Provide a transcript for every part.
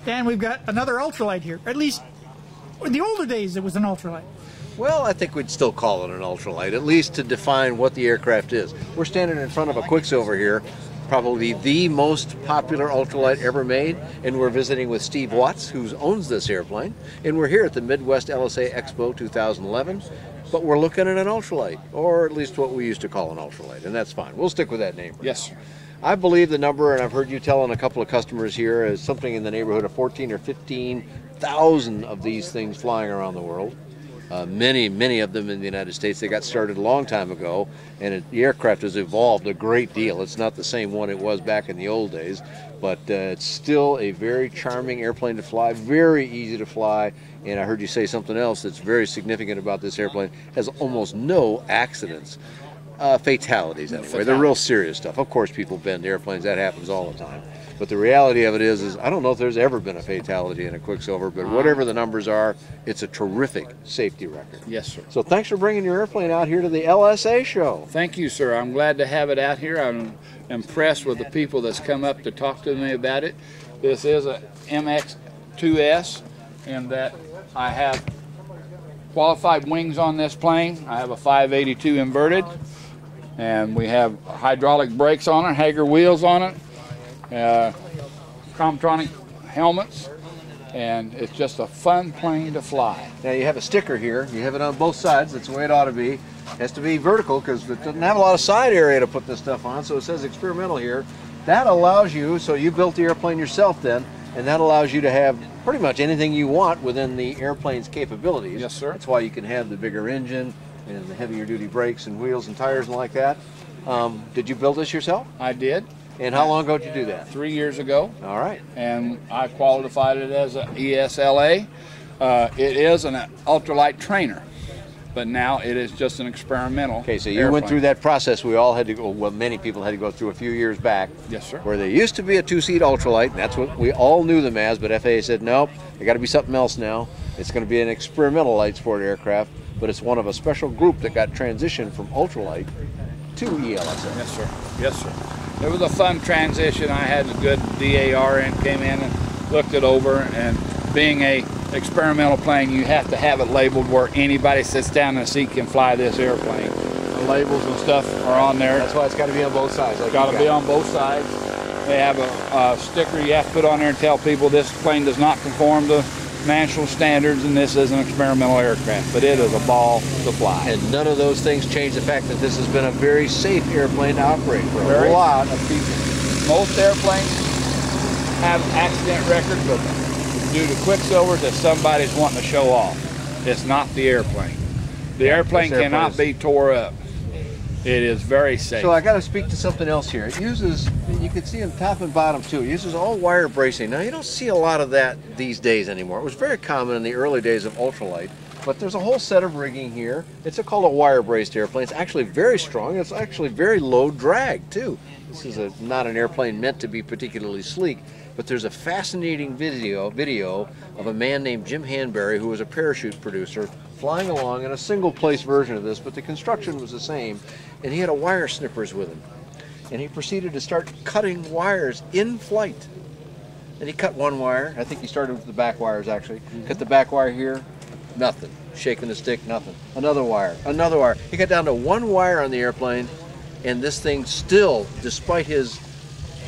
And we've got another ultralight here. At least in the older days it was an ultralight. Well, I think we'd still call it an ultralight, at least to define what the aircraft is. We're standing in front of a Quicksilver here, probably the most popular ultralight ever made, and we're visiting with Steve Watts, who owns this airplane, and we're here at the Midwest LSA Expo 2011, but we're looking at an ultralight, or at least what we used to call an ultralight, and that's fine. We'll stick with that name. Yes, sir. I believe the number, and I've heard you telling a couple of customers here, is something in the neighborhood of 14 or 15,000 of these things flying around the world. Many of them in the United States. They got started a long time ago, and the aircraft has evolved a great deal. It's not the same one it was back in the old days, but it's still a very charming airplane to fly, very easy to fly, and I heard you say something else that's very significant about this airplane. It has almost no accidents. Fatalities anyway. They're real serious stuff. Of course people bend airplanes, that happens all the time. But the reality of it is I don't know if there's ever been a fatality in a Quicksilver, but whatever the numbers are, it's a terrific safety record. Yes, sir. So thanks for bringing your airplane out here to the LSA show. Thank you, sir. I'm glad to have it out here. I'm impressed with the people that's come up to talk to me about it. This is a MX-2S, in that I have qualified wings on this plane. I have a 582 inverted, and we have hydraulic brakes on it, Hager wheels on it, Comtronic helmets, and it's just a fun plane to fly. Now you have a sticker here. You have it on both sides. That's the way it ought to be. It has to be vertical because it doesn't have a lot of side area to put this stuff on, so it says experimental here. That allows you, so you built the airplane yourself then, and that allows you to have pretty much anything you want within the airplane's capabilities. Yes, sir. That's why you can have the bigger engine and the heavier duty brakes and wheels and tires and like that. Did you build this yourself? I did. And how long ago did you do that? 3 years ago. All right. And I qualified it as an ESLA. It is an ultralight trainer, but now it is just an experimental. Okay, so you airplane. went through that process we all had to go, well, many people had to go through a few years back. Yes, sir. Where there used to be a two-seat ultralight, and that's what we all knew them as, but FAA said, nope, they got to be something else now. It's going to be an experimental light sport aircraft, but it's one of a special group that got transitioned from ultralight to ELSA. Yes, sir. Yes, sir. It was a fun transition. I had a good DAR and came in and looked it over, and being a experimental plane, you have to have it labeled where anybody sits down in a seat can fly this airplane. The labels and stuff are on there. That's why it's got to be on both sides. It's got to be on both sides. They have a sticker you have to put on there and tell people this plane does not conform to national standards, and this is an experimental aircraft, but it is a ball to fly. And none of those things change the fact that this has been a very safe airplane to operate for a lot of people. Most airplanes have accident records, but due to Quicksilvers that somebody's wanting to show off. It's not the airplane. The airplane cannot be tore up. It is very safe. So I got to speak to something else here. It uses, you can see on top and bottom too, it uses all wire bracing. Now you don't see a lot of that these days anymore. It was very common in the early days of ultralight, but there's a whole set of rigging here. It's called a wire braced airplane. It's actually very strong. It's actually very low drag too. This is not an airplane meant to be particularly sleek, but there's a fascinating video of a man named Jim Hanbury, who was a parachute producer, flying along in a single place version of this, but the construction was the same, and he had a wire snippers with him, and he proceeded to start cutting wires in flight. And he cut one wire. I think he started with the back wires actually. Cut the back wire here, nothing. Shaking the stick, nothing. Another wire, another wire. He got down to one wire on the airplane, and this thing still, despite his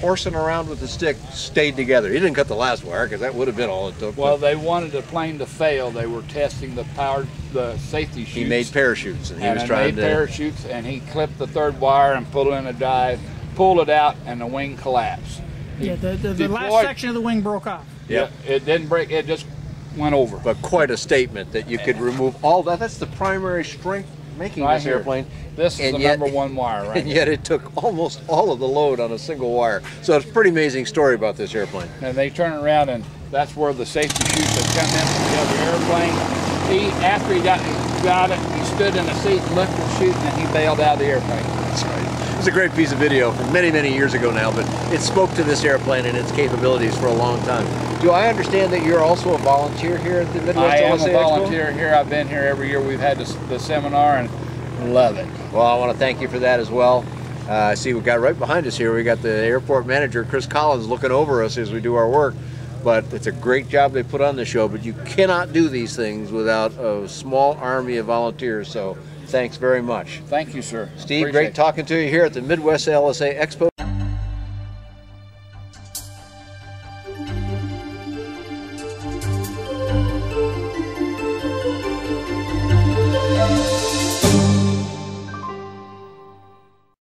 horsing around with the stick, stayed together. He didn't cut the last wire because that would have been all it took. Well, they wanted the plane to fail. They were testing the safety chutes. He made parachutes, and he was trying to parachutes, and he clipped the third wire and put it in a dive, pulled it out, and the wing collapsed. Yeah, the last section of the wing broke off. Yeah, it didn't break. It just went over. But quite a statement that you could remove all that. That's the primary strength making this airplane. This is the number one wire, right? And yet it took almost all of the load on a single wire. So it's a pretty amazing story about this airplane. And they turn around, and that's where the safety chutes that come in from the other airplane. After he got it, he stood in the seat, lifted the chute, and then he bailed out of the airplane. That's right. It was a great piece of video from many, many years ago now, but it spoke to this airplane and its capabilities for a long time. Do I understand that you're also a volunteer here at the Midwest LSA Expo? I am a volunteer here. I've been here every year. We've had the seminar and love it. Well, I want to thank you for that as well. I see we've got right behind us here, we got the airport manager, Chris Collins, looking over us as we do our work. But it's a great job they put on the show, but you cannot do these things without a small army of volunteers, so thanks very much. Thank you, sir. Steve, Appreciate great it. talking to you here at the Midwest LSA Expo.